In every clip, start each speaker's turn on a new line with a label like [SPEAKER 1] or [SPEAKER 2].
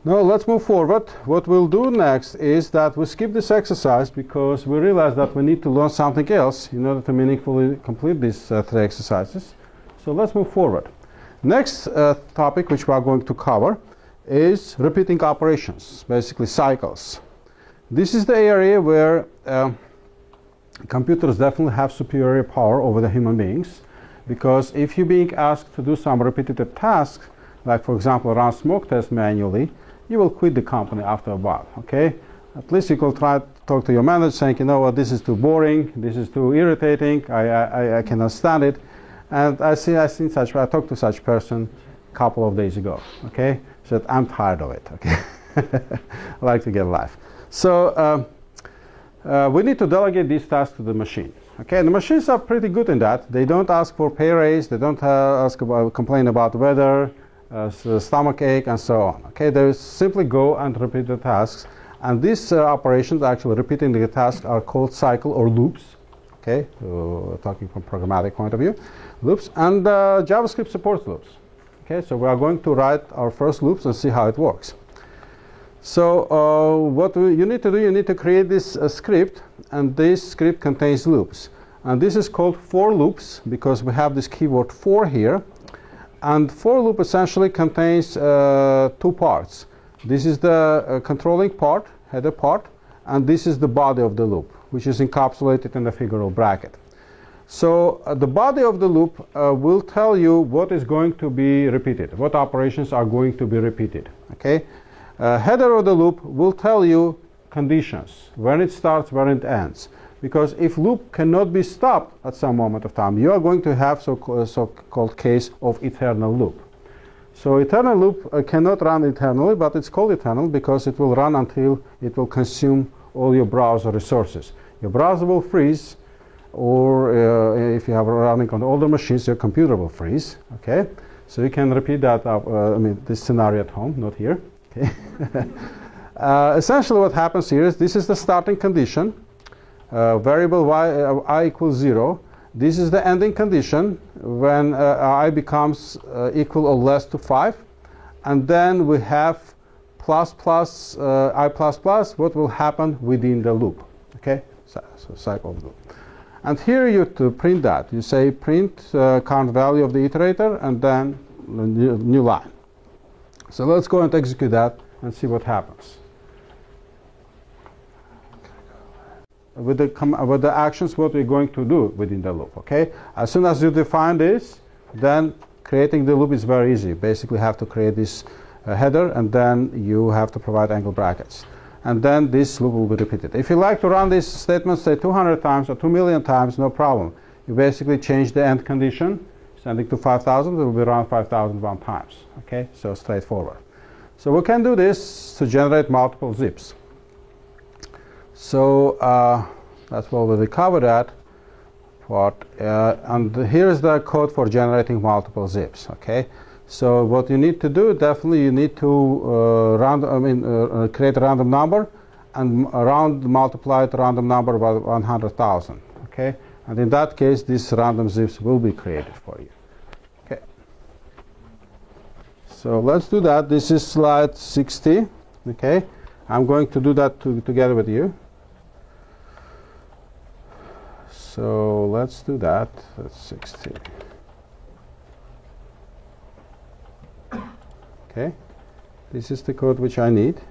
[SPEAKER 1] Now let's move forward. What we'll do next is that we skip this exercise because we realize that we need to learn something else in order to meaningfully complete these 3 exercises. So let's move forward. Next topic which we are going to cover is repeating operations, basically cycles. This is the area where computers definitely have superior power over the human beings, because if you're being asked to do some repetitive tasks, like for example run smoke test manually, you will quit the company after a while. Okay, at least you could try to talk to your manager saying, you know what, this is too boring, this is too irritating, I cannot stand it. And I talked to such person a couple of days ago. Okay, said I'm tired of it. Okay, I like to get life. So we need to delegate these tasks to the machine. Okay, and the machines are pretty good in that. They don't ask for pay raise, they don't complain about weather, stomach ache, and so on. Okay, they simply go and repeat the tasks, and these operations, actually repeating the tasks, are called cycle or loops. Okay, talking from programmatic point of view, loops, and JavaScript supports loops. Okay, so we are going to write our first loops and see how it works. So what you need to do, you need to create this script, and this script contains loops, and this is called for loops because we have this keyword for here. And for loop essentially contains 2 parts. This is the controlling part, header part, and this is the body of the loop, which is encapsulated in the figural bracket. So the body of the loop will tell you what is going to be repeated, what operations are going to be repeated. Okay, header of the loop will tell you conditions, when it starts, when it ends. Because if loop cannot be stopped at some moment of time, you are going to have so-called case of eternal loop. So eternal loop cannot run eternally, but it's called eternal because it will run until it will consume all your browser resources. Your browser will freeze, or if you have running on older machines, your computer will freeze. Okay, so you can repeat that. This scenario at home, not here. Okay. Essentially, what happens here is this is the starting condition. Variable I equals 0. This is the ending condition when I becomes equal or less to 5. And then we have plus plus I plus plus, what will happen within the loop. Okay, so cycle loop. And here you to print that. You say print current value of the iterator and then the new line. So let's go and execute that and see what happens. With the actions, what we're going to do within the loop. Okay, as soon as you define this, then creating the loop is very easy. Basically, you have to create this header, and then you have to provide angle brackets, and then this loop will be repeated. If you like to run this statement, say 200 times or 2 million times, no problem. You basically change the end condition, sending to 5,000. It will be run 5,001 times. Okay, so straightforward. So we can do this to generate multiple zips. So that's what we covered that part, and here's the code for generating multiple zips. Okay, so what you need to do, definitely you need to create a random number and multiply the random number by 100,000. Okay, and in that case, these random zips will be created for you. Okay, so let's do that. This is slide 60. Okay, I'm going to do that together with you. So let's do that. That's 60. Okay, this is the code which I need.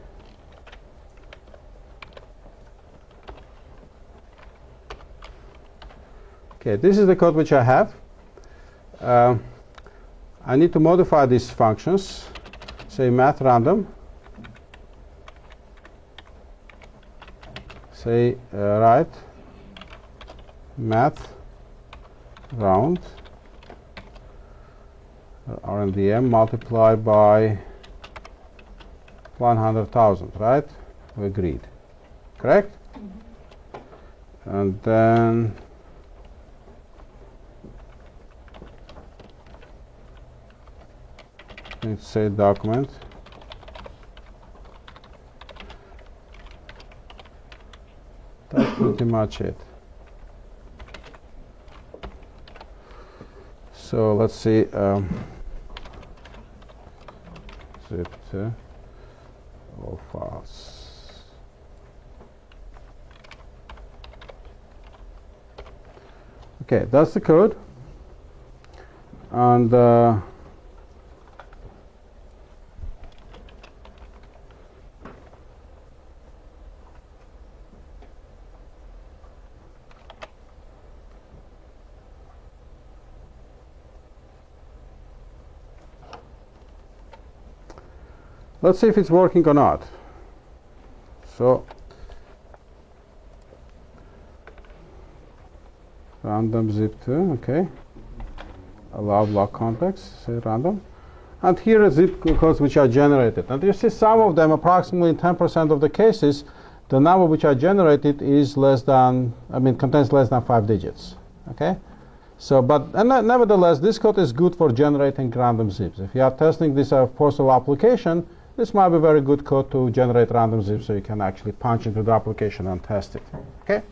[SPEAKER 1] Okay, this is the code which I have. I need to modify these functions. Say math random. Say write math round RMDM multiply by 100,000, right? We agreed, correct? Mm-hmm. And then let's say document. That's pretty much it. So let's see. Zip to all files. Okay, that's the code. And let's see if it's working or not. So random zip2, okay. Allow block context, say random. And here are zip codes which are generated. And you see some of them, approximately 10% of the cases, the number which are generated is less than, contains less than 5 digits. Okay? So, but nevertheless, this code is good for generating random zips. If you are testing this postal application, this might be a very good code to generate random zips, so you can actually punch into the application and test it. Okay?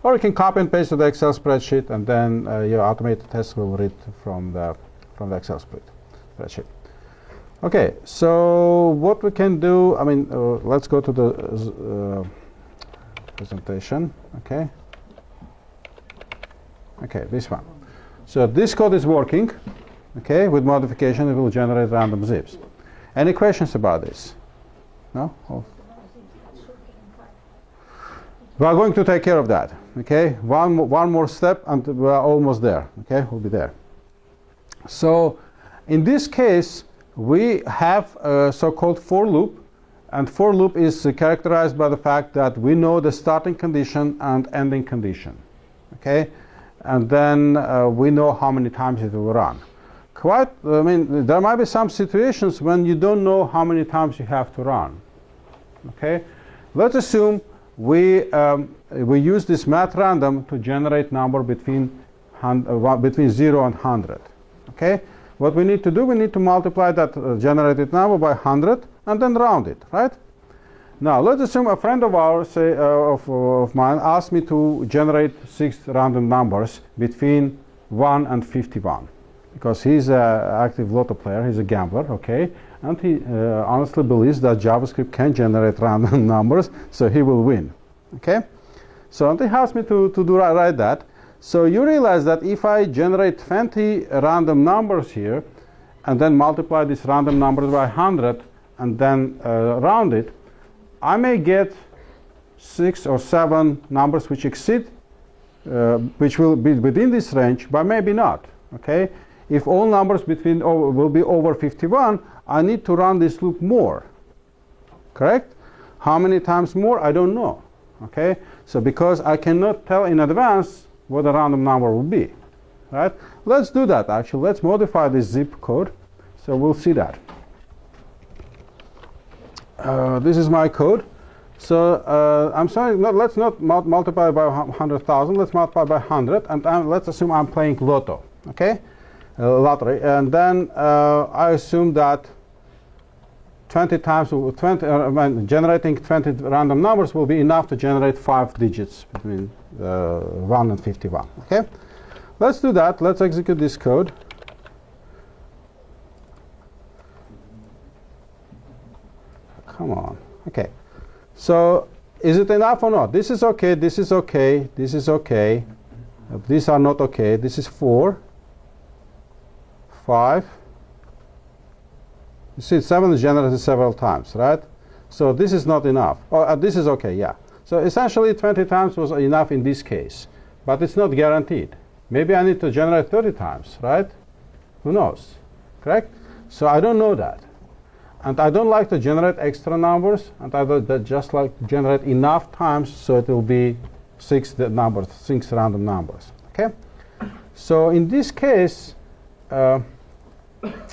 [SPEAKER 1] Or you can copy and paste to the Excel spreadsheet, and then your automated test will read from the Excel spreadsheet. Okay, so what we can do, let's go to the presentation. Okay. Okay, this one. So this code is working. Okay, with modification, it will generate random zips. Any questions about this? No? Oh. We are going to take care of that. Okay, one more step and we are almost there. Okay, we'll be there. So in this case, we have a so-called for loop, and for loop is characterized by the fact that we know the starting condition and ending condition. Okay, and then we know how many times it will run. There might be some situations when you don't know how many times you have to run. Okay, let's assume we use this math random to generate number between 0 and 100. Okay, what we need to do, we need to multiply that generated number by 100 and then round it, right? Now let's assume a friend of ours, of mine, asked me to generate 6 random numbers between 1 and 51. Because he's an active lotto player, he's a gambler, okay? And he honestly believes that JavaScript can generate random numbers, so he will win, okay? So and he asked me to write that. So you realize that if I generate 20 random numbers here, and then multiply these random numbers by 100, and then round it, I may get 6 or 7 numbers which exceed, which will be within this range, but maybe not, okay? If all numbers will be over 51, I need to run this loop more, correct? How many times more? I don't know, okay? So because I cannot tell in advance what the random number will be, right? Let's do that actually. Let's modify this zip code, so we'll see that. This is my code. So I'm sorry, let's not multiply by 100,000, let's multiply by 100, and let's assume I'm playing Lotto, okay? Lottery, and then I assume that 20 times, generating 20 random numbers will be enough to generate 5 digits between 1 and 51. Okay, let's do that. Let's execute this code. Come on. Okay, so is it enough or not? This is okay. This is okay. This is okay. These are not okay. This is 4. 5. You see, 7 is generated several times, right? So this is not enough. Oh, this is okay, yeah. So essentially 20 times was enough in this case, but it's not guaranteed. Maybe I need to generate 30 times, right? Who knows, correct? So I don't know that. And I don't like to generate extra numbers, and I just like to generate enough times so it will be 6 random numbers, okay? So in this case,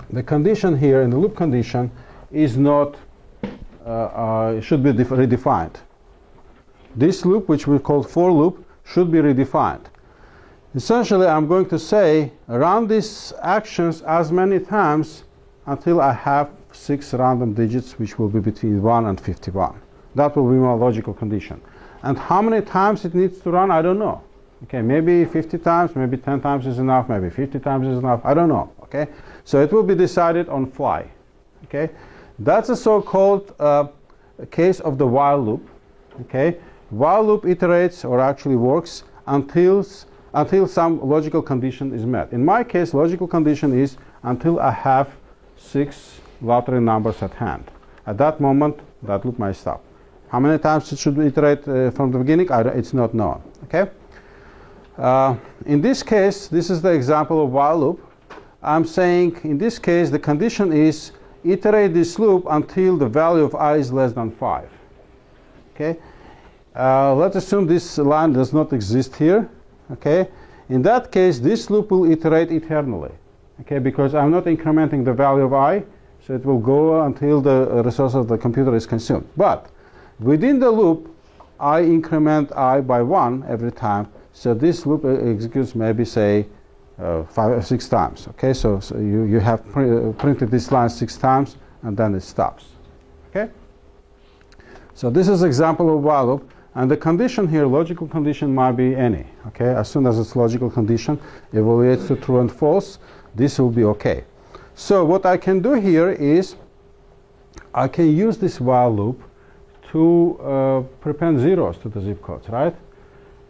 [SPEAKER 1] the condition here in the loop condition is not, should be redefined. This loop, which we call for loop, should be redefined. Essentially, I'm going to say run these actions as many times until I have 6 random digits, which will be between 1 and 51. That will be my logical condition. And how many times it needs to run, I don't know. Okay, maybe 50 times, maybe 10 times is enough, maybe 50 times is enough, I don't know. Okay, so it will be decided on fly. Okay, that's a so-called case of the while loop. Okay, while loop iterates or actually works until some logical condition is met. In my case, logical condition is until I have 6 lottery numbers at hand. At that moment, that loop might stop. How many times it should iterate from the beginning? It's not known. Okay. In this case, this is the example of while loop. I'm saying in this case the condition is iterate this loop until the value of I is less than 5. Okay. Let's assume this line does not exist here. Okay. In that case, this loop will iterate eternally. Okay, because I'm not incrementing the value of I, so it will go until the resource of the computer is consumed. But within the loop, I increment I by 1 every time. So this loop executes maybe say 5 or 6 times. Okay, so you have printed this line 6 times and then it stops. Okay. So this is example of while loop, and the condition here, logical condition, might be any. Okay, as soon as its logical condition evaluates to true and false, this will be okay. So what I can do here is I can use this while loop to prepend zeros to the zip codes, right?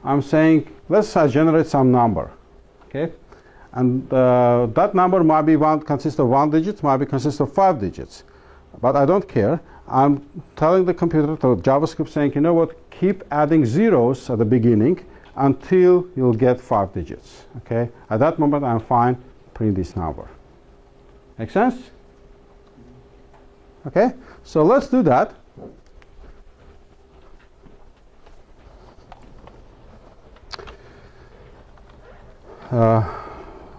[SPEAKER 1] I'm saying let's say I generate some number, okay, and that number might be consist of 1 digit, might be consist of 5 digits, but I don't care. I'm telling the computer, to JavaScript, saying, you know what, keep adding zeros at the beginning until you'll get 5 digits. Okay, at that moment I'm fine. Print this number. Make sense? Okay, so let's do that.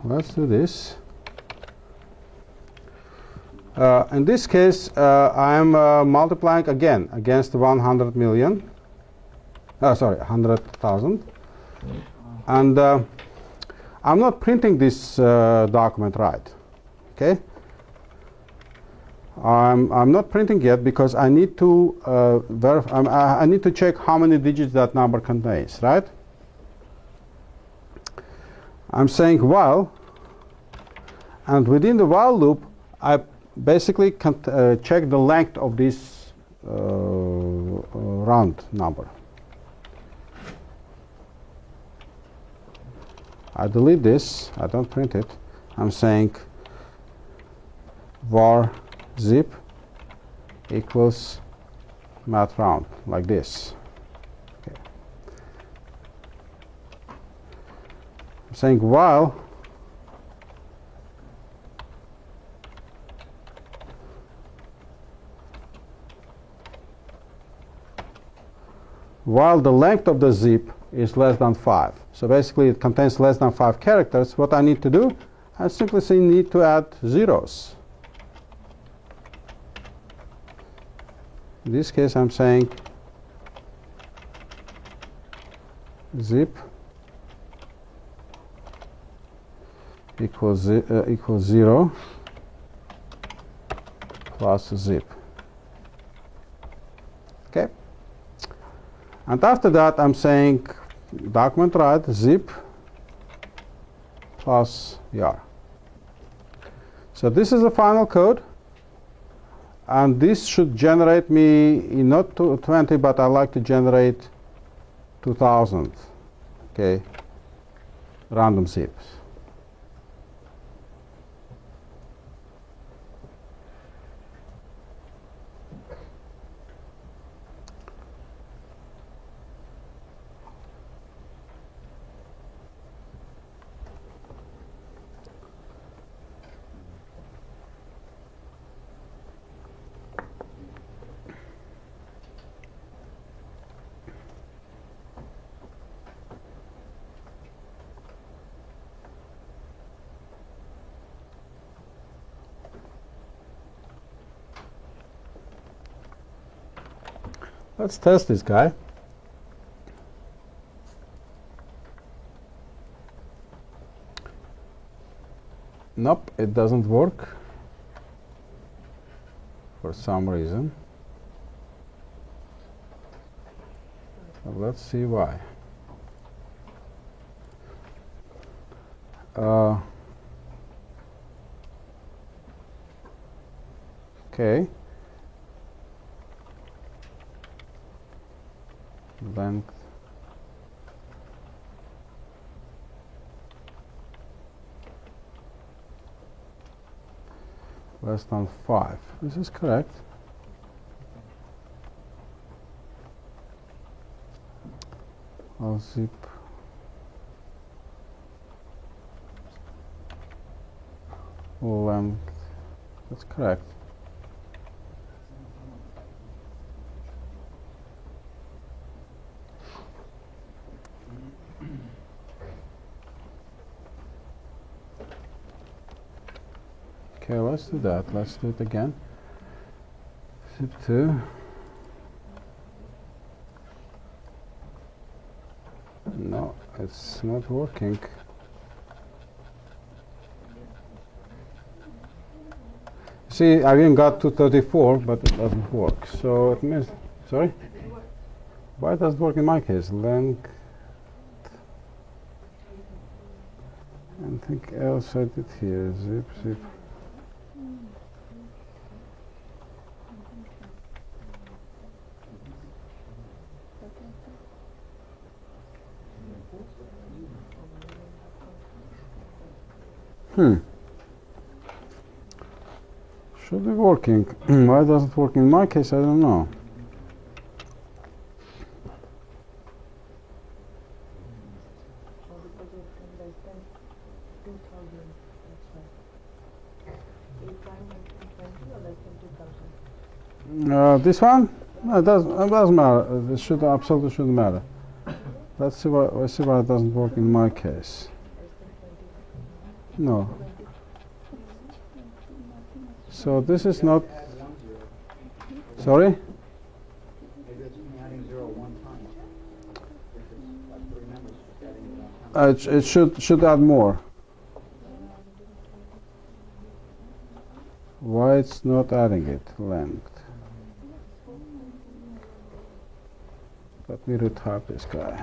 [SPEAKER 1] Let's do this. In this case, I am multiplying again against 100 million. Sorry, 100,000. And I'm not printing this document right. Okay. I'm not printing yet because I need to I need to check how many digits that number contains, right? I'm saying while, and within the while loop, I basically check the length of this round number. I delete this, I don't print it. I'm saying var zip equals math round, like this. Okay. I'm saying while the length of the zip is less than 5. So basically it contains less than 5 characters. What I need to do, I simply need to add zeros. In this case I'm saying zip equals 0 plus zip. Okay. And after that I'm saying document write zip plus yar. So this is the final code, and this should generate me not 20, but I like to generate 2000, okay, random zips. Let's test this guy. Nope, it doesn't work for some reason. So let's see why. Okay. Length less than 5. This is correct. I'll zip length. That's correct. Okay, let's do that. Let's do it again. Zip 2. No, it's not working. See, I even got to 34, but it doesn't work. So it means, sorry? Why does it work in my case? Length. Anything else I did here? Zip, zip. Should be working. Why doesn't it work in my case? I don't know. This one? No, it doesn't matter. It should absolutely shouldn't matter. Let's see why it doesn't work in my case. No. So this is not. Sorry? It should add more. Why it's not adding it? Length. Let me retype this guy.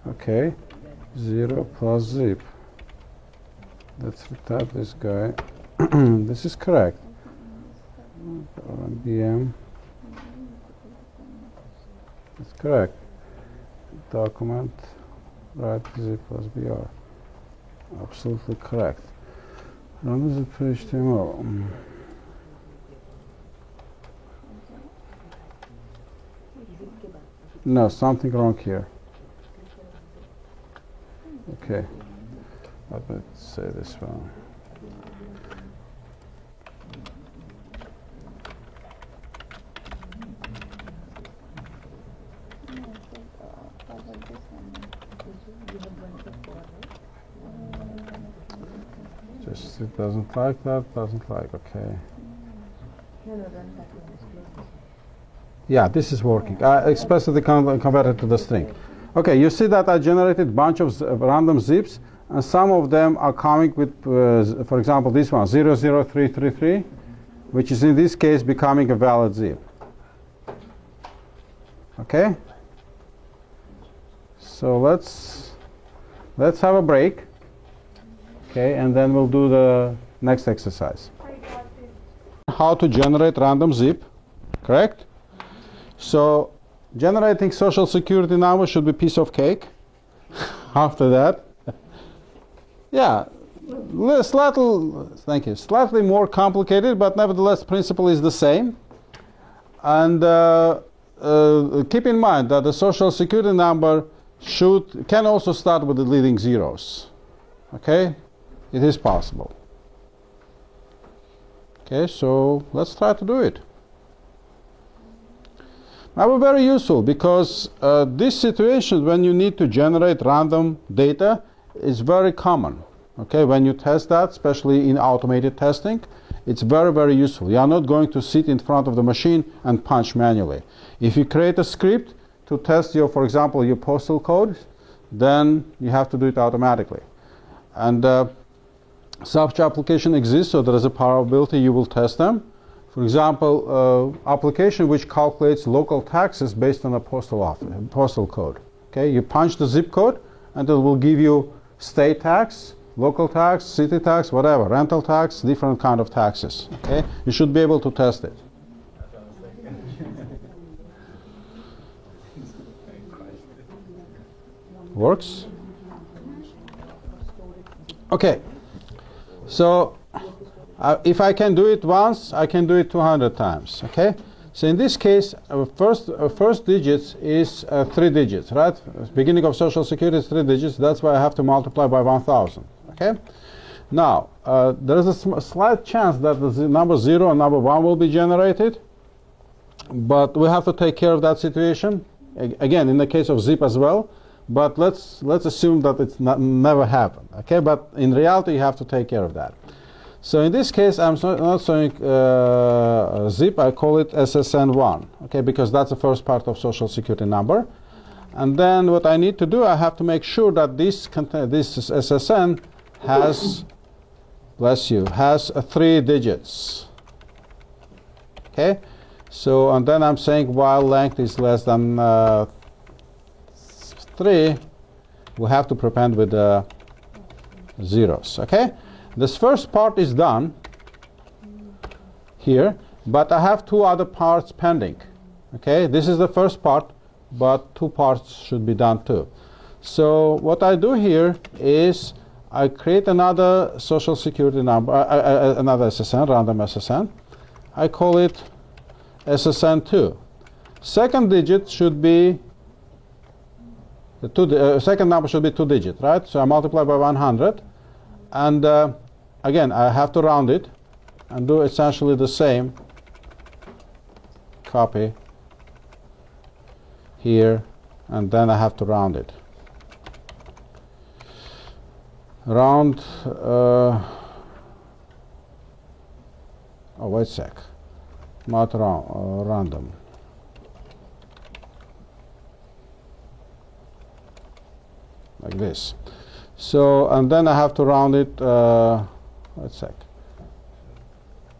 [SPEAKER 1] Okay, 0 plus zip. Let's retype this guy. This is correct. BM. That's correct. Document, right, zip plus BR. Absolutely correct. Run zip HTML. No, something wrong here. Okay, let me say this one. Just it doesn't like that, doesn't like, okay. Yeah, this is working. I explicitly converted to the string. Okay, you see that I generated a bunch of random zips, and some of them are coming with, for example, this one, 00333, which is in this case becoming a valid zip. Okay? So let's have a break. Okay, and then we'll do the next exercise. How to generate random zip, correct? So generating social security number should be a piece of cake. After that, yeah, slightly more complicated, but nevertheless, principle is the same. And keep in mind that the social security number can also start with the leading zeros. Okay, it is possible. Okay, so let's try to do it. Now, very useful because this situation when you need to generate random data is very common. Okay, when you test that, especially in automated testing, it's very, very useful. You are not going to sit in front of the machine and punch manually. If you create a script to test your, for example, your postal code, then you have to do it automatically. And such application exists, so there is a probability you will test them. For example, application which calculates local taxes based on a postal code. Okay, you punch the zip code and it will give you state tax, local tax, city tax, whatever, rental tax, different kind of taxes. Okay, you should be able to test it. Works? Okay, so if I can do it once, I can do it 200 times. Okay, so in this case, first digits is 3 digits, right? Beginning of Social Security is 3 digits. That's why I have to multiply by 1,000. Okay. Now there is a slight chance that the number 0 and number 1 will be generated, but we have to take care of that situation. Again, in the case of zip as well. But let's assume that it's never happened. Okay, but in reality, you have to take care of that. So in this case, I'm not showing zip. I call it SSN1. Okay, because that's the first part of Social Security number. And then what I need to do, I have to make sure that this SSN has, bless you, has 3 digits. Okay, so and then I'm saying while length is less than 3, we have to prepend with the zeros. Okay, this first part is done here, but I have 2 other parts pending. Okay, this is the first part, but 2 parts should be done too. So what I do here is I create another Social Security number, another SSN, random SSN. I call it SSN2. Second digit should be second number should be 2 digits, right? So I multiply by 100, and again I have to round it and do essentially the same. Copy here, and then I have to round it. Round. Oh, wait a sec. Not random. Like this. So, and then I have to round it, wait a sec.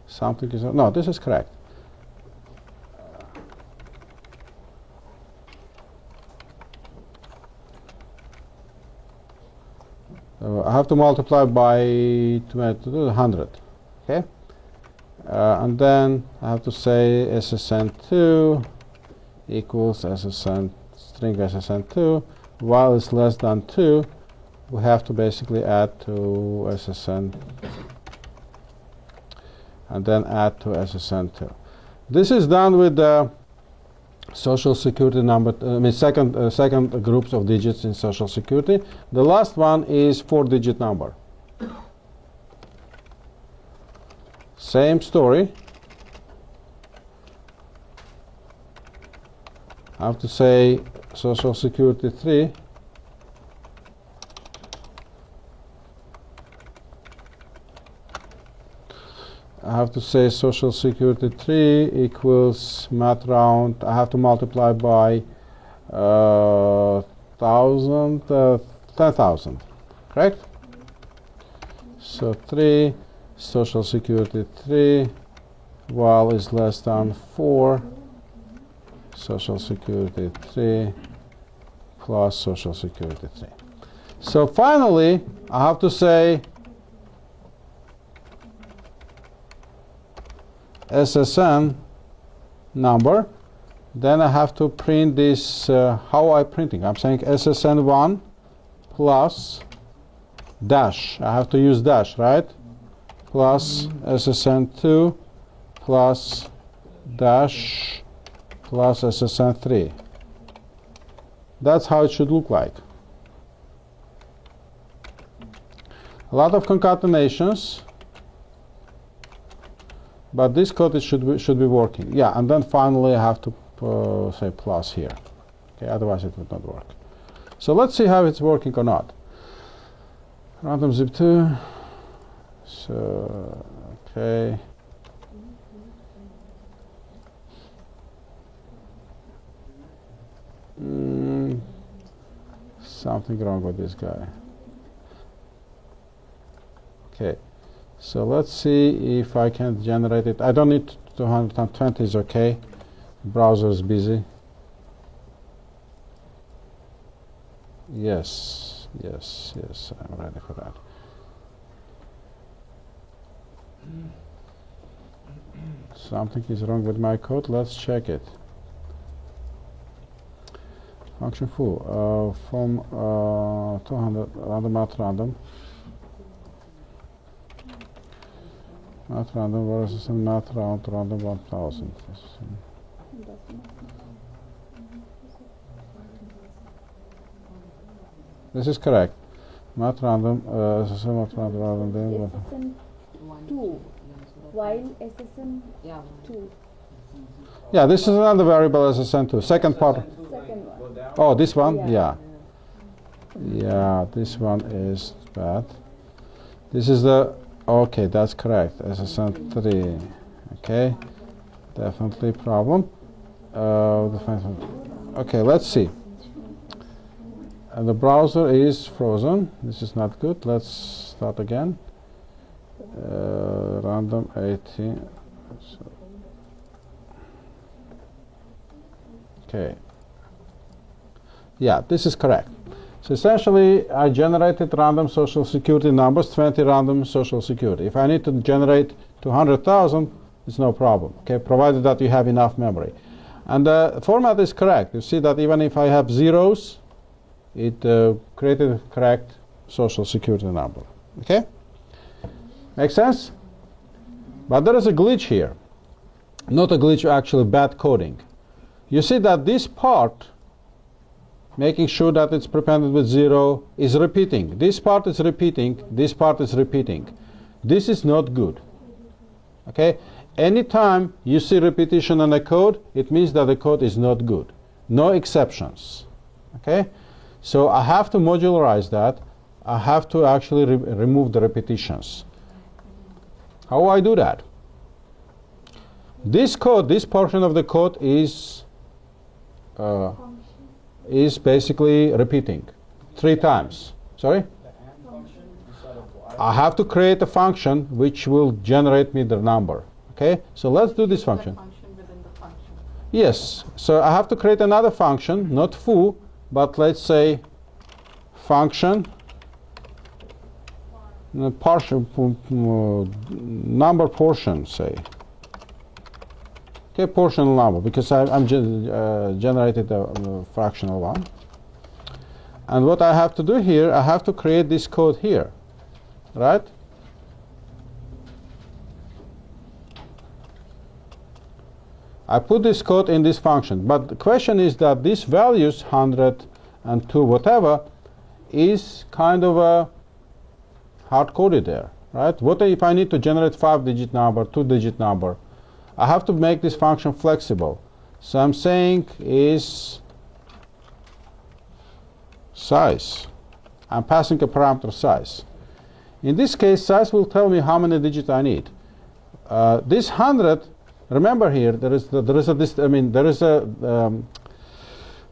[SPEAKER 1] Something is, no, this is correct. I have to multiply by 100, okay? And then I have to say SSN2 equals SSN, string SSN2. While it's less than 2, we have to basically add to SSN and then add to SSN2. This is done with the Social Security number, second groups of digits in Social Security. The last one is 4-digit number. Same story. I have to say Social Security 3. I have to say Social Security 3 equals math round. I have to multiply by 10,000, correct? So 3, Social Security 3, while is less than 4, Social Security 3 plus Social Security 3. So finally, I have to say SSN number. Then I have to print this. How I printing? I'm saying SSN1 plus dash. I have to use dash, right? Plus SSN2 plus dash plus SSN3. That's how it should look like. A lot of concatenations, but this code should be working. Yeah, and then finally I have to say plus here. Okay, otherwise it would not work. So let's see how it's working or not. Random zip2. So okay. Something wrong with this guy. Okay, so let's see if I can generate it. I don't need 200 times 20 is okay. Browser is busy. Yes, yes, yes, I'm ready for that. Something is wrong with my code. Let's check it. Function foo from 200 random at random. Not random versus not round random 1000. This is correct. Not random, not random.
[SPEAKER 2] SSN 2 while SSN 2.
[SPEAKER 1] Yeah, this is another variable SSN2. Second part.
[SPEAKER 2] Second one.
[SPEAKER 1] Oh, this one?
[SPEAKER 2] Yeah.
[SPEAKER 1] Yeah, this one is bad. This is the, okay, that's correct. SSN3. Okay, definitely problem. Okay, let's see. And the browser is frozen. This is not good. Let's start again. Random 18. Okay. Yeah, this is correct. So essentially, I generated random social security numbers, 20 random social security. If I need to generate 200,000, it's no problem, okay, provided that you have enough memory. And the format is correct. You see that even if I have zeros, it created a correct social security number, okay? Make sense? But there is a glitch here. Not a glitch, actually bad coding. You see that this part, making sure that it's prepended with 0, is repeating. This part is repeating. This part is repeating. This is not good. Okay? Anytime you see repetition in a code, it means that the code is not good. No exceptions. Okay? So I have to modularize that. I have to actually remove the repetitions. How do I do that? This code, this portion of the code is basically repeating 3 times. Sorry? I have to create a function which will generate me the number. Okay? So let's do this function. Yes. So I have to create another function, not foo, but let's say function partial number portion, say. Okay, portional number, because I'm generated a fractional one. And what I have to do here, I have to create this code here, right? I put this code in this function, but the question is that these values, 100 and 2, whatever, is kind of a hard-coded there, right? What if I need to generate 5-digit number, 2-digit number? I have to make this function flexible. So I'm saying is size. I'm passing a parameter size. In this case, size will tell me how many digits I need. This 100, remember here, there is a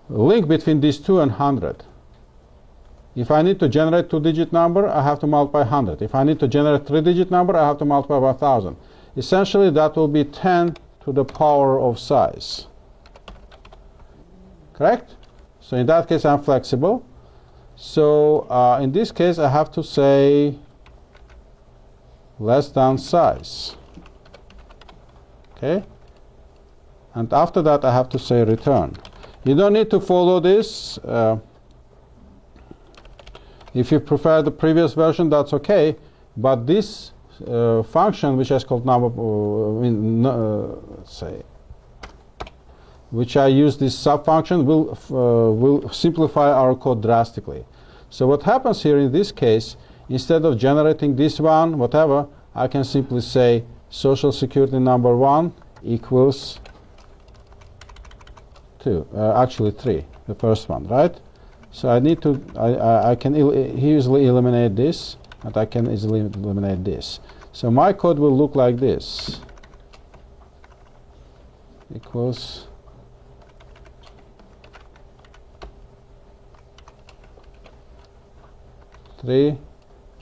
[SPEAKER 1] link between these 2 and 100. If I need to generate 2-digit number, I have to multiply 100. If I need to generate 3-digit number, I have to multiply by 1,000. Essentially, that will be 10 to the power of size. Correct? So in that case, I'm flexible. So in this case, I have to say less than size. Okay? And after that, I have to say return. You don't need to follow this. If you prefer the previous version, that's okay. But this function, which is called number, say, which I use this subfunction, will simplify our code drastically. So what happens here in this case, instead of generating this one, whatever, I can simply say social security number 1 equals 2, actually 3, the first one, right? So I need to, I can easily eliminate this, and I can easily eliminate this. So my code will look like this. Equals three,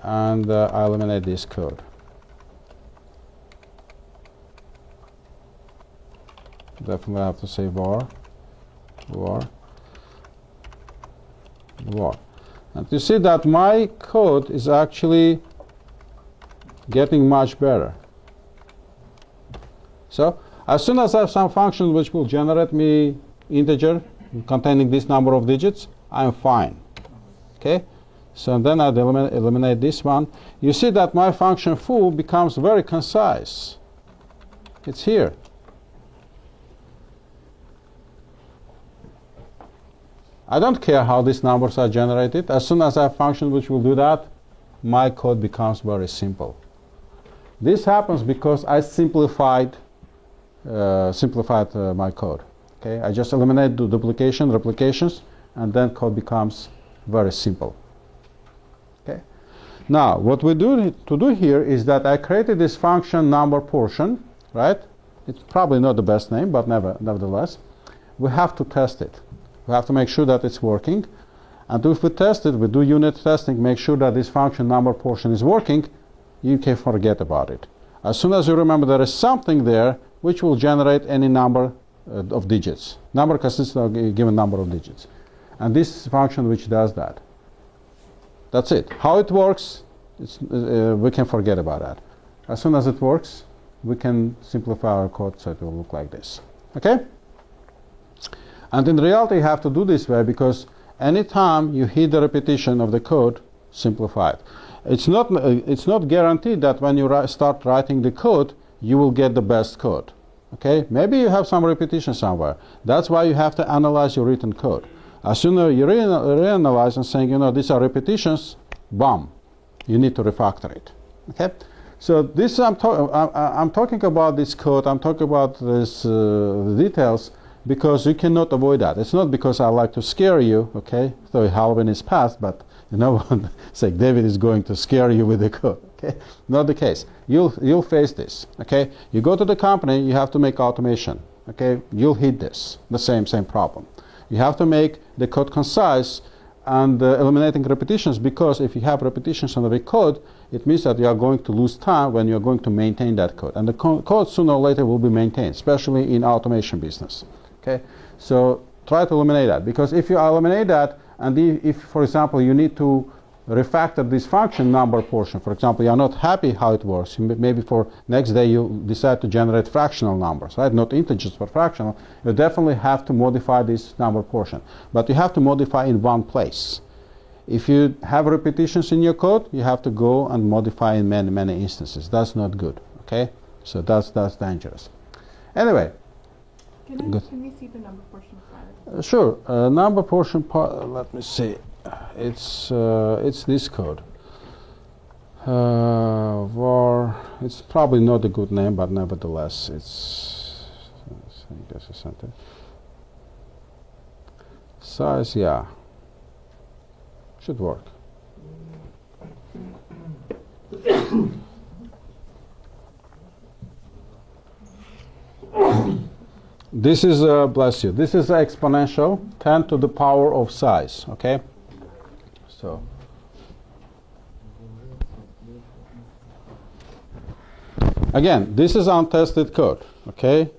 [SPEAKER 1] and I eliminate this code. definitely have to say var. And you see that my code is actually getting much better. So as soon as I have some function which will generate me integer containing this number of digits, I'm fine. Okay? So then I'd eliminate this one. You see that my function foo becomes very concise. It's here. I don't care how these numbers are generated. As soon as I have a function which will do that, my code becomes very simple. This happens because I simplified my code. Okay, I just eliminate the duplication, replications, and then code becomes very simple. Okay. Now, what we do here is that I created this function number portion, right? It's probably not the best name, but nevertheless, we have to test it. We have to make sure that it's working. And if we test it, we do unit testing, make sure that this function number portion is working, you can forget about it. As soon as you remember there is something there which will generate any number of digits. Number consists of a given number of digits. And this function which does that. That's it. How it works, we can forget about that. As soon as it works, we can simplify our code so it will look like this. Okay? And in reality, you have to do this way because anytime you hit the repetition of the code, simplify it. It's not guaranteed that when you start writing the code, you will get the best code. Okay? Maybe you have some repetition somewhere. That's why you have to analyze your written code. As soon as you reanalyze and saying, these are repetitions, bam, you need to refactor it. Okay? So this I'm talking about this code. I'm talking about this the details because you cannot avoid that. It's not because I like to scare you. Okay? So Halloween is past, but it's like David is going to scare you with the code. Okay? Not the case. You'll face this. Okay? You go to the company, you have to make automation. Okay? You'll hit this, the same problem. You have to make the code concise and eliminating repetitions, because if you have repetitions on the code, it means that you are going to lose time when you are going to maintain that code. And the code sooner or later will be maintained, especially in automation business. Okay? So try to eliminate that, because if you eliminate that, and if, for example, you need to refactor this function number portion, for example, you are not happy how it works, maybe for next day you decide to generate fractional numbers, right? Not integers, but fractional. You definitely have to modify this number portion, but you have to modify in one place. If you have repetitions in your code, you have to go and modify in many instances. That's not good. Okay, so that's dangerous. Anyway,
[SPEAKER 3] can we see the number portion file?
[SPEAKER 1] Sure. Number portion part. Let me see. It's this code. Var. It's probably not a good name, but nevertheless, it's. I guess it's something. Size, yeah. Should work. This is, bless you, this is exponential, 10 to the power of size, okay? So, again, this is untested code, okay?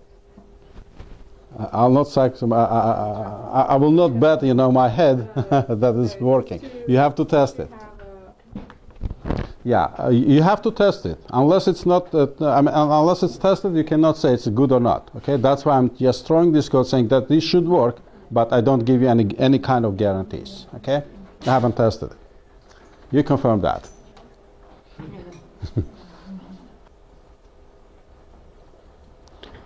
[SPEAKER 1] I'll not I will not bet, my head that is working. You have to test it. Yeah, you have to test it. Unless it's not, unless it's tested, you cannot say it's good or not. Okay, that's why I'm just throwing this code, saying that this should work, but I don't give you any kind of guarantees. Okay, I haven't tested it. You confirm that.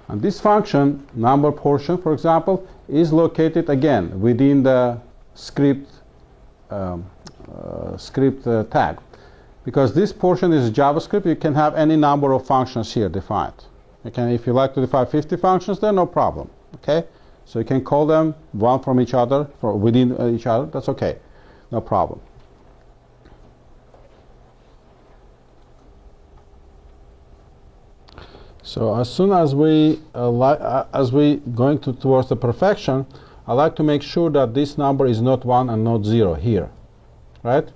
[SPEAKER 1] And this function, number portion, for example, is located again within the script tag. Because this portion is JavaScript, you can have any number of functions here defined. If you like to define 50 functions, then no problem. Okay, so you can call them one from each other, within each other. That's okay, no problem. So as soon as we going towards the perfection, I like to make sure that this number is not 1 and not 0 here, right?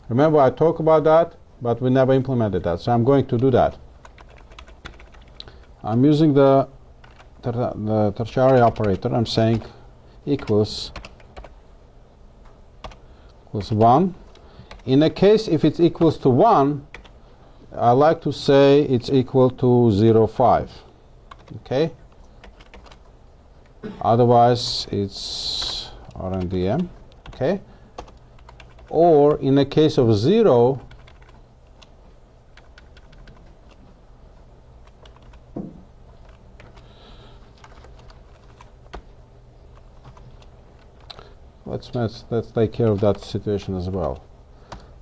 [SPEAKER 1] Remember, I talked about that, but we never implemented that, so I'm going to do that. I'm using the the tertiary operator, I'm saying equals 1. In a case if it equals to 1, I like to say it's equal to 0.5. Okay. Otherwise, it's RNDM. Okay. Or in a case of 0, let's take care of that situation as well.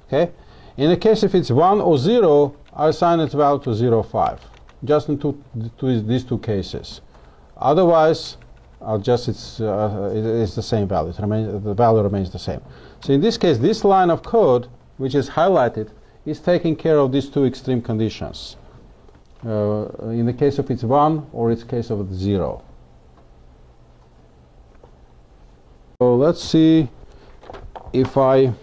[SPEAKER 1] Okay. In a case if it's 1 or 0, I assign its value to 0.5. Just in these two cases. Otherwise, I'll just it's the same value. The value remains the same. So in this case, this line of code, which is highlighted, is taking care of these two extreme conditions. In the case of it's 1 or its case of 0. So let's see if I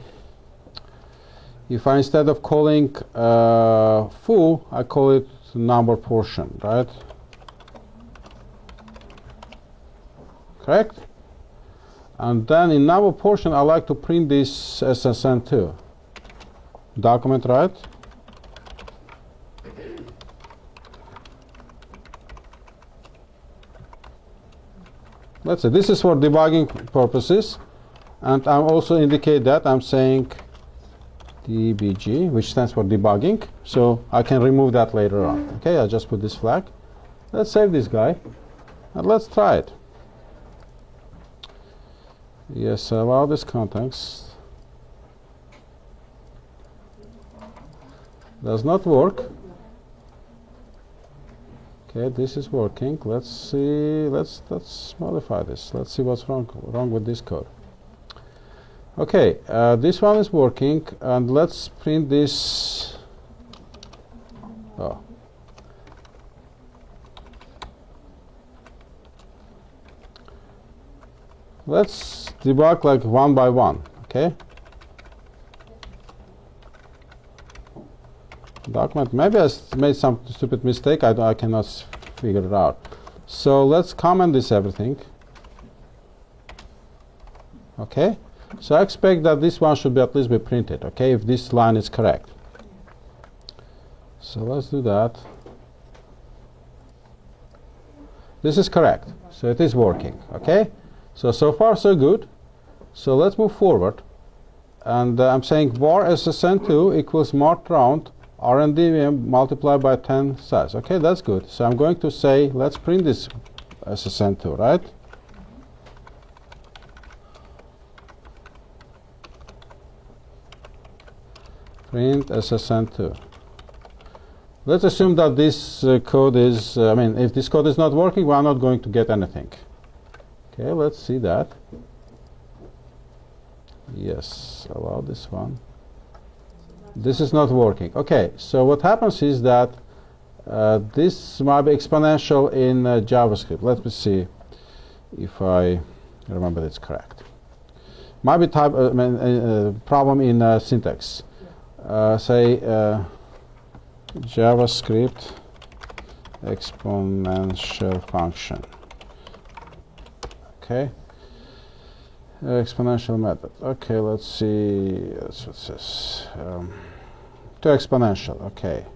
[SPEAKER 1] instead of calling full, I call it number portion, right? Correct? And then in number portion, I like to print this SSN2 document, right? Let's say this is for debugging purposes, and I'm also indicate that I'm saying DBG, which stands for debugging, so I can remove that later on. Okay, I'll just put this flag. Let's save this guy, and let's try it. Yes, allow this context. Does not work. Okay, this is working. Let's see. Let's modify this. Let's see what's wrong with this code. Okay, this one is working, and let's print this. Oh. Let's debug like one by one, okay? Document, maybe I made some stupid mistake, I cannot figure it out. So let's comment this everything. Okay? So I expect that this one should be at least be printed, okay, if this line is correct. So let's do that. This is correct, so it is working, okay? So far so good. So let's move forward. And I'm saying var SSN2 equals marked round RNDVM multiplied by 10 size. Okay, that's good. So I'm going to say, let's print this SSN2, right? Print SSN2. Let's assume that this code is, if this code is not working, we're not going to get anything. Okay, let's see that. Yes, allow this one. This is not working. Okay, so what happens is that this might be exponential in JavaScript. Let me see if I remember it's correct. Might be type problem in syntax. Say JavaScript exponential function. Okay. Exponential method. Okay, let's see. That's what it says. To exponential. Okay.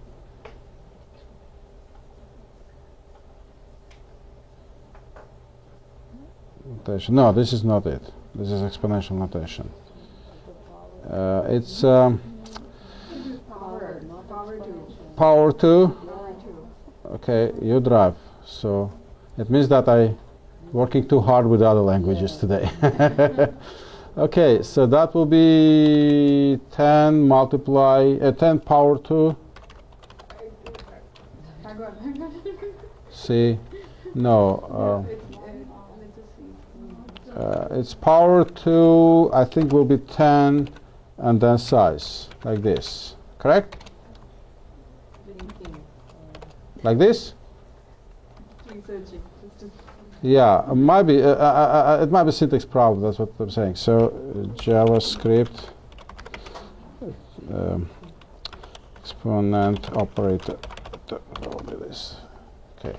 [SPEAKER 1] Notation. No, this is not it. This is exponential notation. It's power 2. Okay, you drive. So it means that I working too hard with other languages today. Okay, so that will be 10 power 2. See, no, it's power 2, I think will be 10 and then size, like this, correct? Like this? Yeah, it might be a syntax problem. That's what I'm saying. So JavaScript exponent operator. Will be this. Okay,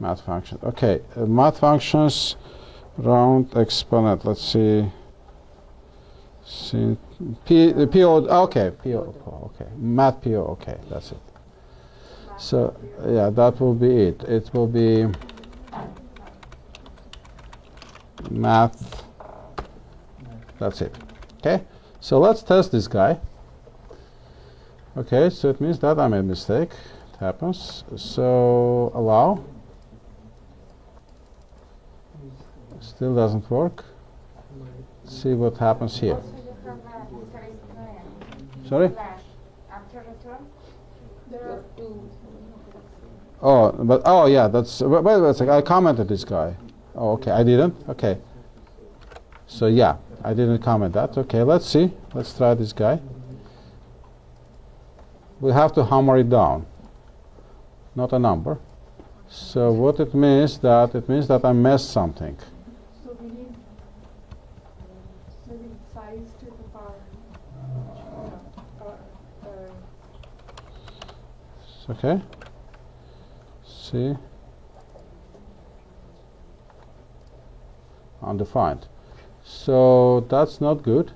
[SPEAKER 1] Math function. Okay, math functions, round exponent. Let's see. PO. Okay, PO. Okay, math PO. Okay, that's it. So yeah, that will be it. It will be math. That's it. Okay. So let's test this guy. Okay, so it means that I made a mistake. It happens. So allow. Still doesn't work. Let's see what happens here. Sorry?
[SPEAKER 2] There are two.
[SPEAKER 1] Oh, but oh yeah, that's wait a second. I commented this guy. Oh, okay, I didn't. Okay. So yeah, I didn't comment that. Okay, let's see. Let's try this guy. We have to hammer it down, not a number. So what it means that I messed something.
[SPEAKER 3] So we need maybe size to the power.
[SPEAKER 1] Okay. See. Undefined. So that's not good.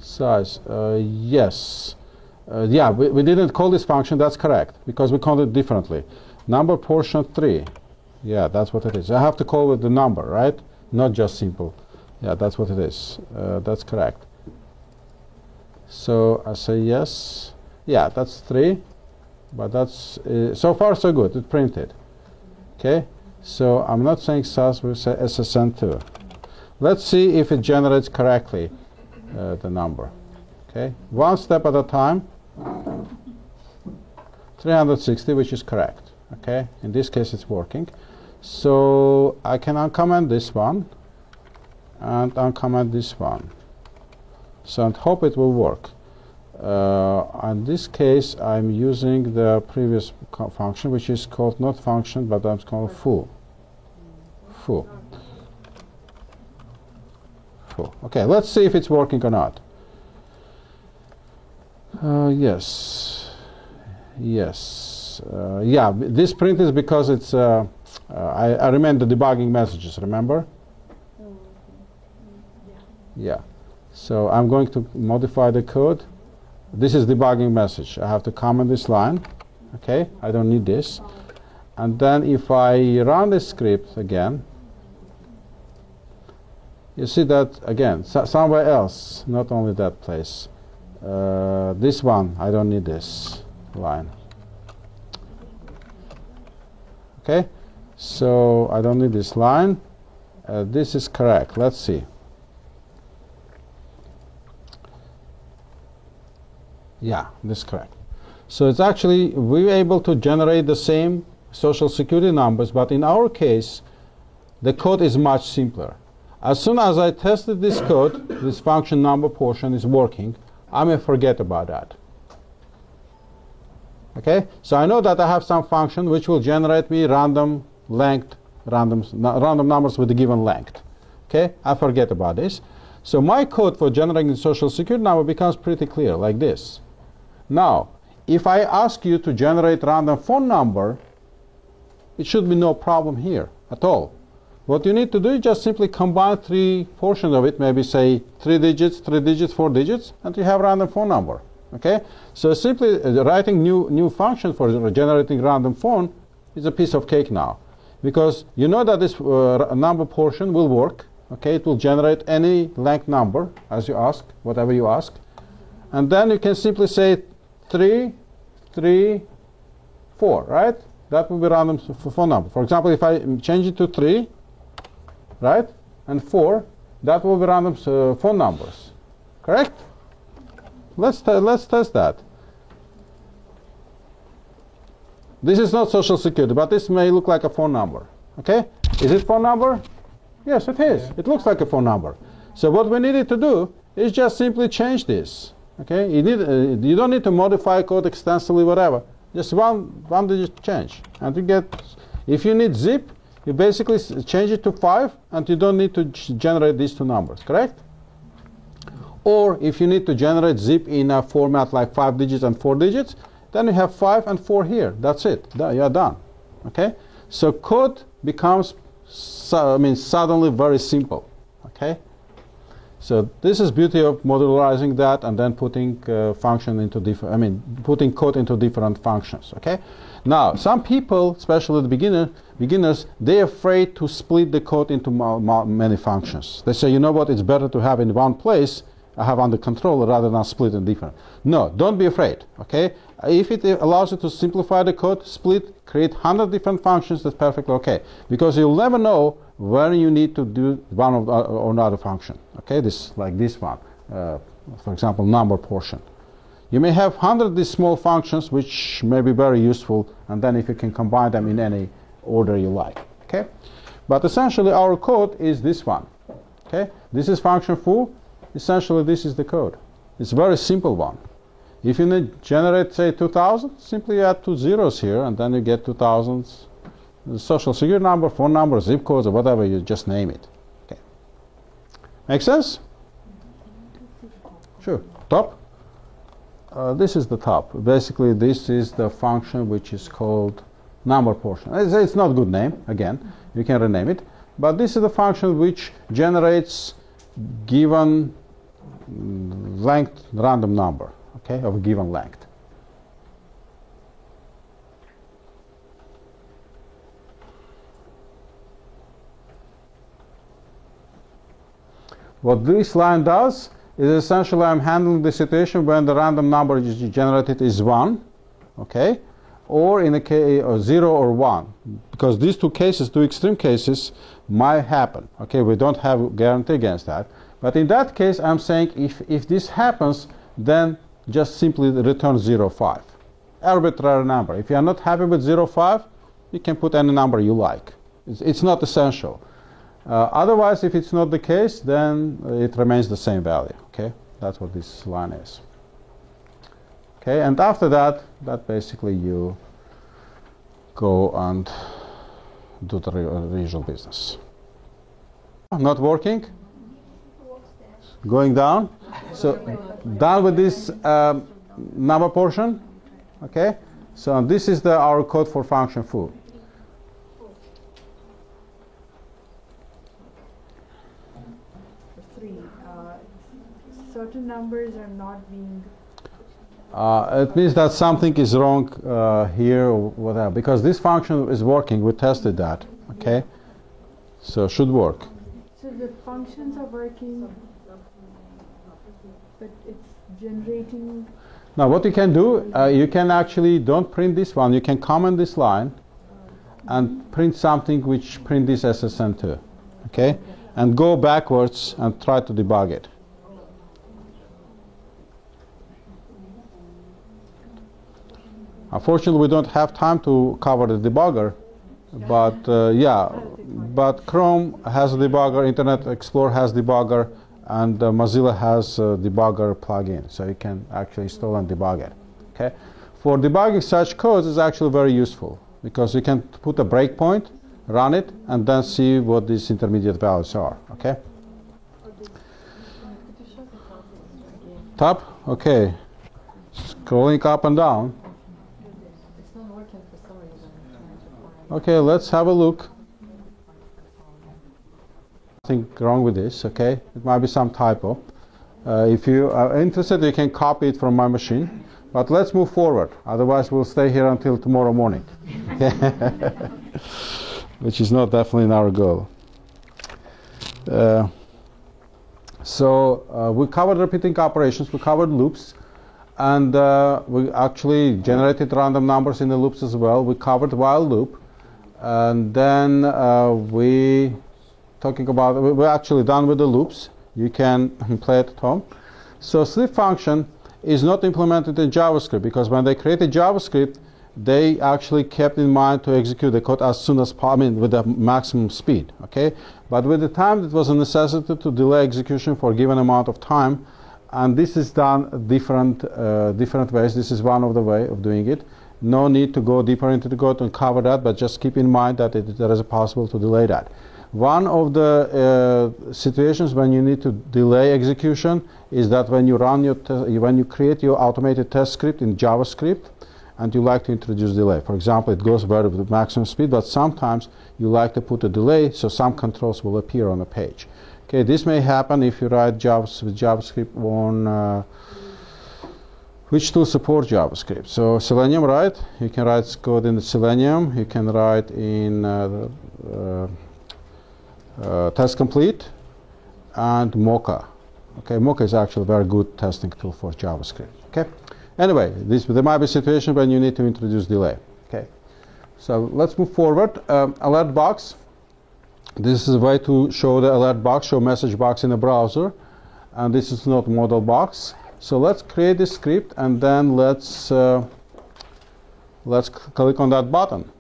[SPEAKER 1] Size. Yes. Yeah, we didn't call this function. That's correct because we called it differently. Number portion 3. Yeah, that's what it is. I have to call it the number, right? Not just simple. Yeah, that's what it is. That's correct. So I say yes. Yeah, that's 3. But that's so far so good. It printed. Okay. So I'm not saying SAS, we'll say SSN2. Let's see if it generates correctly the number. Okay, one step at a time. 360, which is correct. Okay, in this case it's working. So I can uncomment this one and uncomment this one. So I hope it will work. In this case, I'm using the previous function, which is called not function, but I'm called foo. Foo. Foo. Okay, let's see if it's working or not. Yes. Yes. Yeah, this print is because it's. I remember the debugging messages. Remember? Yeah. So I'm going to modify the code. This is debugging message. I have to comment this line. Okay, I don't need this. And then if I run the script again, you see that again, somewhere else, not only that place. This one, I don't need this line. Okay, so I don't need this line. This is correct. Let's see. Yeah, this is correct. So it's actually, we're able to generate the same social security numbers, but in our case, the code is much simpler. As soon as I tested this code, this function number portion is working, I may forget about that. Okay, so I know that I have some function which will generate me random length, random numbers with a given length. Okay, I forget about this. So my code for generating the social security number becomes pretty clear, like this. Now, if I ask you to generate random phone number, it should be no problem here at all. What you need to do is just simply combine 3 portions of it, maybe say 3 digits, 4 digits, and you have random phone number. Okay? So simply writing new function for generating random phone is a piece of cake now. Because you know that this number portion will work. Okay? It will generate any length number as you ask, whatever you ask. And then you can simply say 3, 3, 4, right? That will be random phone number. For example, if I change it to 3, right, and 4, that will be random phone numbers. Correct? Let's test that. This is not social security, but this may look like a phone number. Okay? Is it phone number? Yes, it is. It looks like a phone number. So what we needed to do is just simply change this. Okay? You don't need to modify code extensively, whatever. Just one digit change, and you get. If you need zip, you basically change it to 5, and you don't need to generate these 2 numbers. Correct? Or if you need to generate zip in a format like 5 digits and 4 digits, then you have 5 and 4 here. That's it. You're done. Okay? So code becomes suddenly very simple. Okay? So this is beauty of modularizing that and then putting function into different, putting code into different functions. Okay. Now some people, especially the beginners, they're afraid to split the code into many functions. They say, you know what, it's better to have in one place, I have under control rather than split in different. No, don't be afraid. Okay. If it allows you to simplify the code, split, create 100 different functions, that's perfectly okay. Because you'll never know when you need to do one or another function. Okay, like this one, for example, number portion. You may have 100 of these small functions which may be very useful, and then if you can combine them in any order you like. Okay, but essentially our code is this one. Okay, this is function foo. Essentially this is the code. It's a very simple one. If you need generate, say, 2000, simply add 2 zeros here, and then you get 2000. The social security number, phone number, zip codes, or whatever, you just name it. Okay. Make sense? Sure. Top? This is the top. Basically, this is the function which is called number portion. It's not a good name, again. You can rename it. But this is the function which generates given length random number, okay, of a given length. What this line does is essentially I'm handling the situation when the random number generated is 1, okay, or in a case 0 or 1, because these two cases, two extreme cases, might happen. Okay, we don't have a guarantee against that, but in that case I'm saying if this happens, then just simply return 0, 5. Arbitrary number. If you are not happy with 0, 5, you can put any number you like. It's not essential. Otherwise, if it's not the case, then it remains the same value. Okay, that's what this line is. Okay, and after that basically you go and do the usual business. Not working? Going down? So down with this number portion. Okay, so this is our code for function foo.
[SPEAKER 3] Certain numbers are not being...
[SPEAKER 1] it means that something is wrong here or whatever, because this function is working. We tested that. Okay, so should work.
[SPEAKER 3] So the functions are working, but it's generating...
[SPEAKER 1] Now what you can do, you can actually don't print this one. You can comment this line and print something which print this SSN2. Okay, and go backwards and try to debug it. Unfortunately, we don't have time to cover the debugger, but but Chrome has a debugger, Internet Explorer has debugger, and Mozilla has a debugger plugin, so you can actually install and debug it. Okay, for debugging such codes is actually very useful because you can put a breakpoint, run it, and then see what these intermediate values are. Okay. Top. Okay. Scrolling up and down. Okay, let's have a look. Nothing wrong with this, okay? It might be some typo. If you are interested, you can copy it from my machine. But let's move forward. Otherwise, we'll stay here until tomorrow morning. Which is not definitely our goal. So we covered repeating operations. We covered loops. And we actually generated random numbers in the loops as well. We covered while loop. And then we're actually done with the loops. You can play it at home. So sleep function is not implemented in JavaScript because when they created JavaScript, they actually kept in mind to execute the code as soon as possible, with the maximum speed. Okay, but with the time, it was a necessity to delay execution for a given amount of time, and this is done different ways. This is one of the way of doing it. No need to go deeper into the code and cover that, but just keep in mind that there is a possible to delay that. One of the situations when you need to delay execution is that when you run when you create your automated test script in JavaScript, and you like to introduce delay. For example, it goes very with the maximum speed, but sometimes you like to put a delay so some controls will appear on the page. Okay, this may happen if you write JavaScript on which tool supports JavaScript. So Selenium, right? You can write code in the Selenium. You can write in Test Complete and Mocha. Okay, Mocha is actually a very good testing tool for JavaScript. Okay. Anyway, there might be a situation when you need to introduce delay. Okay. So let's move forward. Alert box. This is a way to show the alert box, show message box in the browser, and this is not model box. So let's create this script, and then let's click on that button.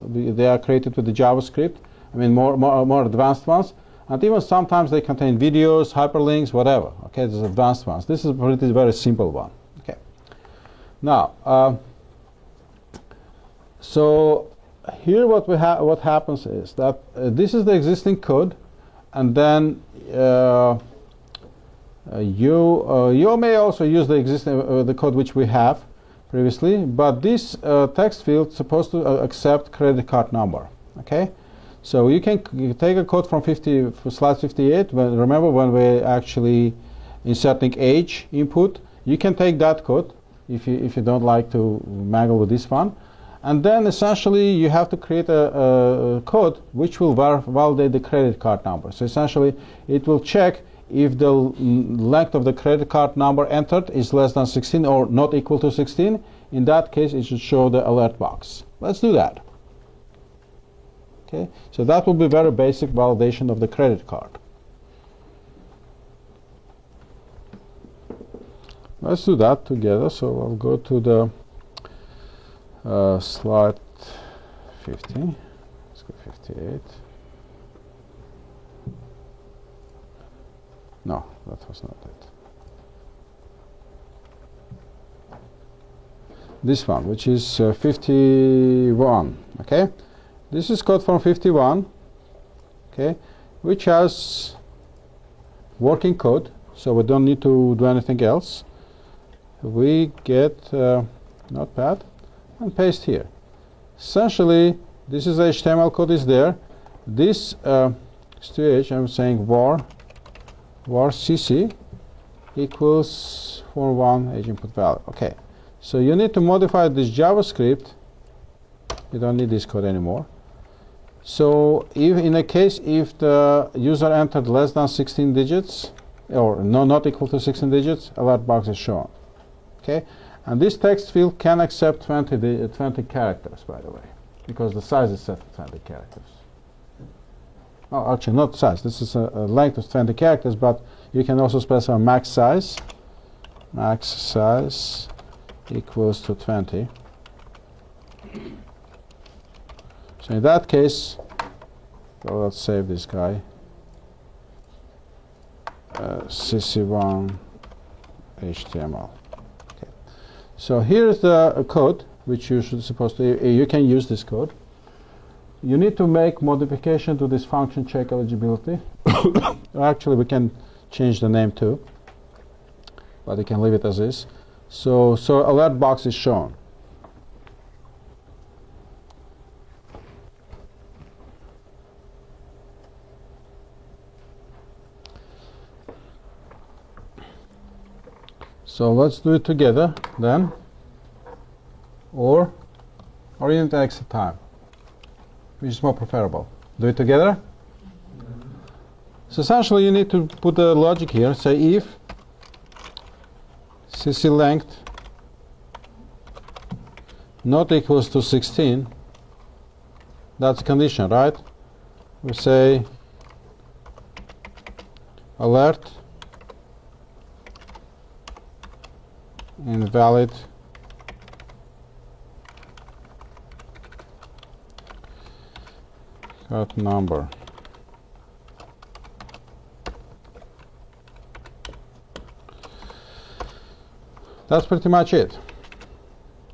[SPEAKER 1] They are created with the JavaScript. I mean, more advanced ones, and even sometimes they contain videos, hyperlinks, whatever. Okay, these advanced ones. This is a very simple one. Okay. Now, so here what happens is that this is the existing code, and then you may also use the existing the code which we have previously, but this text field is supposed to accept credit card number. Okay, so you can take a code from slide 58. Remember when we actually inserting age input, you can take that code if you don't like to mangle with this one. And then essentially you have to create a code which will validate the credit card number. So essentially it will check if the length of the credit card number entered is less than 16 or not equal to 16. In that case, it should show the alert box. Let's do that. Okay, so that will be very basic validation of the credit card. Let's do that together. So I'll go to the slide 50. Let's go 58. No, that was not it. This one, which is 51. Okay, this is code from 51. Okay, which has working code, so we don't need to do anything else. We get Notepad and paste here. Essentially, this is HTML code is there. This stage, I'm saying var cc equals for1 age input value. Okay, so you need to modify this JavaScript. You don't need this code anymore. So if in a case if the user entered less than 16 digits or not equal to 16 digits, alert box is shown. Okay, and this text field can accept 20 characters, by the way, because the size is set to 20 characters. Oh, actually, not size. This is a length of 20 characters, but you can also specify max size. Max size equals to 20. So in that case, well, let's save this guy. cc1 HTML. Okay. So here's the code which you should supposed to. You can use this code. You need to make modification to this function check eligibility. Actually, we can change the name too, but you can leave it as is. So alert box is shown. So let's do it together then, or you need to exit time, which is more preferable. Do it together. So essentially you need to put the logic here. Say if cc length not equals to 16, that's a condition, right? We say alert invalid card number. That's pretty much it.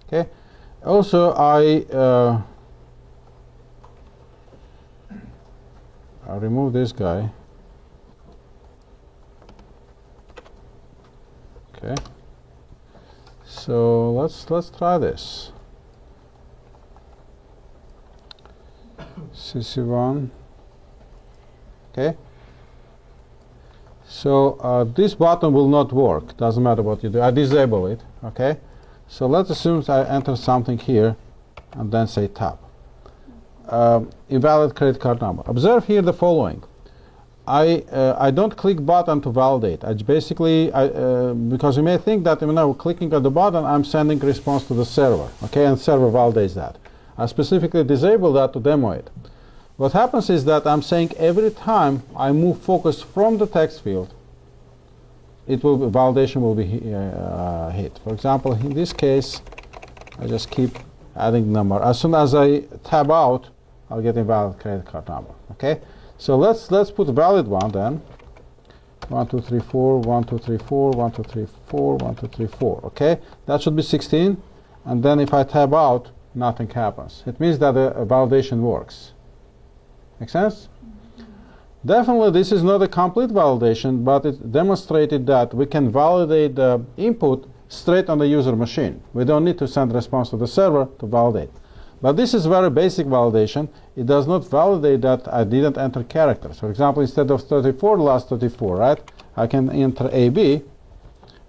[SPEAKER 1] Okay. Also, I remove this guy. Okay. let's try this. CC1. Okay. So this button will not work. Doesn't matter what you do. I disable it. Okay. So let's assume I enter something here, and then say tab. Invalid credit card number. Observe here the following. I don't click button to validate. I basically, because you may think that when I'm clicking on the button, I'm sending response to the server, okay, and server validates that. I specifically disable that to demo it. What happens is that I'm saying every time I move focus from the text field, validation will be hit. For example, in this case, I just keep adding number. As soon as I tab out, I'll get invalid credit card number, okay? So let's put valid one then. 1, 2, 3, 4, 1, 2, 3, 4, 1, 2, 3, 4, 1, 2, 3, 4. Okay, that should be 16. And then if I tab out, nothing happens. It means that the validation works. Make sense? Definitely, this is not a complete validation, but it demonstrated that we can validate the input straight on the user machine. We don't need to send response to the server to validate. But this is very basic validation. It does not validate that I didn't enter characters. For example, instead of 34, last 34, right? I can enter AB,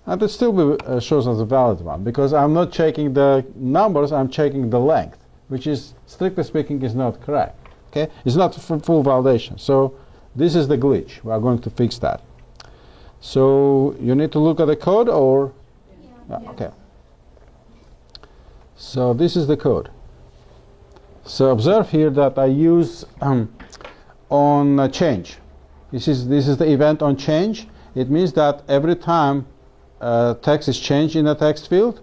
[SPEAKER 1] and it still shows as a valid one, because I'm not checking the numbers, I'm checking the length, which is, strictly speaking, is not correct. Okay? It's not full validation. So this is the glitch. We are going to fix that. So you need to look at the code, or? Yeah. Okay. So this is the code. So observe here that I use on change. This is the event on change. It means that every time text is changed in the text field,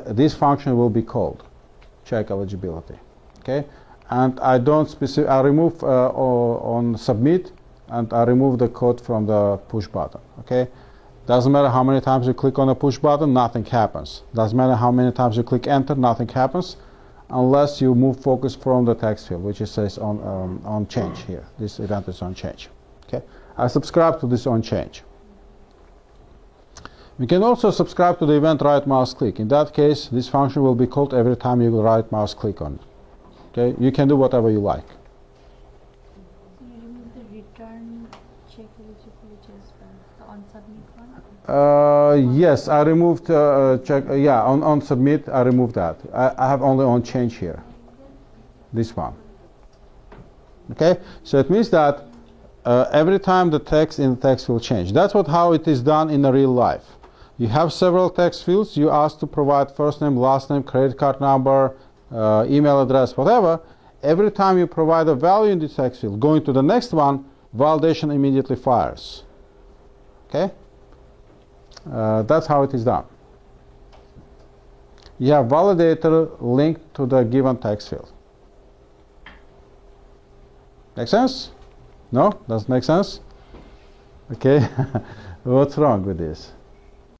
[SPEAKER 1] this function will be called. Check eligibility. Okay, and I don't I remove on submit, and I remove the code from the push button. Okay, doesn't matter how many times you click on the push button, nothing happens. Doesn't matter how many times you click enter, nothing happens, unless you move focus from the text field, which it says on change here. This event is on change. Okay, I subscribe to this on change. We can also subscribe to the event right mouse click. In that case, this function will be called every time you right mouse click on it. Okay, you can do whatever you like.
[SPEAKER 2] So you remove the return check eligibility as well, the on submit one?
[SPEAKER 1] Yes, I removed check. Yeah, on submit, I removed that. I have only on change here. This one. Okay, so it means that every time the text in the text will change. That's how it is done in the real life. You have several text fields. You ask to provide first name, last name, credit card number, email address, whatever. Every time you provide a value in the text field, going to the next one, validation immediately fires. Okay? That's how it is done. You have validator linked to the given text field. Make sense? No? Doesn't make sense? Okay. What's wrong with this?